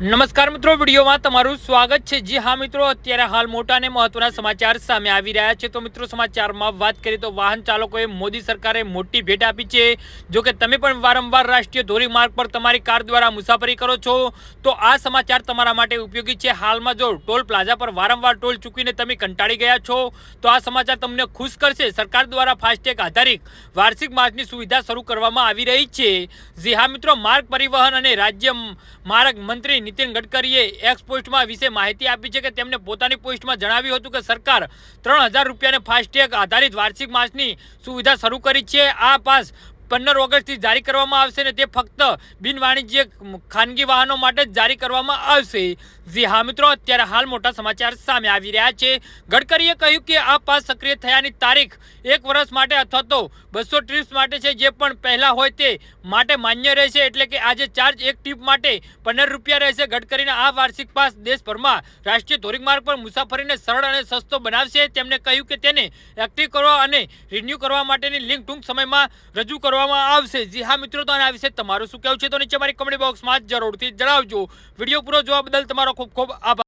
નમસ્કાર મિત્રો, વિડીયોમાં તમારું સ્વાગત છે। જી હા મિત્રો, અત્યારે હાલ મોટા અને મહત્વના સમાચાર સામે આવી રહ્યા છે। તો મિત્રો, સમાચારમાં વાત કરીએ તો વાહન ચાલકોએ મોદી સરકારે મોટી ભેટ આપી છે। જો કે તમે પણ વારંવાર રાષ્ટ્રીય ધોરીમાર્ગ પર તમારી કાર દ્વારા મુસાફરી કરો છો તો આ સમાચાર તમારા માટે ઉપયોગી છે। હાલમાં જો ટોલ પ્લાઝા પર વારંવાર ટોલ ચૂકવીને તમે કંટાળી ગયા છો તો આ સમાચાર તમને ખુશ કરશે। સરકાર દ્વારા ફાસ્ટેગ આધારિત વાર્ષિક માર્ગની સુવિધા શરૂ કરવામાં આવી રહી છે। જી હા મિત્રો, માર્ગ પરિવહન અને રાજ્ય માર્ગ મંત્રી નીતિન ગડકરીએ એક્સ પોસ્ટમાં વિશે માહિતી આપી છે કે તેમણે પોતાની પોસ્ટમાં જણાવ્યું હતું કે સરકાર 3000 રૂપિયાને ફાસ્ટેગ આધારિત વાર્ષિક માસની સુવિધા શરૂ કરી છે। આ પાસ 15 ઓગસ્ટથી જારી કરવામાં આવશે ને તે ફક્ત બિનવાણિજ્યક ખાનગી વાહનો માટે જ જારી કરવામાં આવશે। જી હા મિત્રો, અત્યારે હાલ મોટા સમાચાર સામે આવી રહ્યા છે। ગડકરીએ કહ્યું કે આ પાસ સક્રિય થયાની તારીખ 1 વર્ષ માટે અથવા તો 200 ટ્રીપ્સ માટે છે। જે પણ પહેલા હોય તે માટે માન્ય રહેશે, એટલે કે આજે ચાર્જ એક ટ્રીપ માટે 15 રૂપિયા રહેશે। ગડકરીના આ વાર્ષિક પાસ દેશભરમાં રાષ્ટ્રીય ધોરીમાર્ગ પર મુસાફરીને સરળ અને સસ્તો બનાવશે। તેમણે કહ્યું કે તેને એક્ટિવ કરવા અને રિન્યૂ કરવા માટેની લિંક ટૂંક સમયમાં રજૂ કરવામાં આવશે। જી હા મિત્રો, તો આના વિશે તમારું શું કહેવું છે તો નીચે મારી કમેન્ટ બોક્સમાં જરૂરથી જણાવજો। વિડીયો પૂરો જોવા બદલ તમારો ખૂબ ખૂબ આભાર।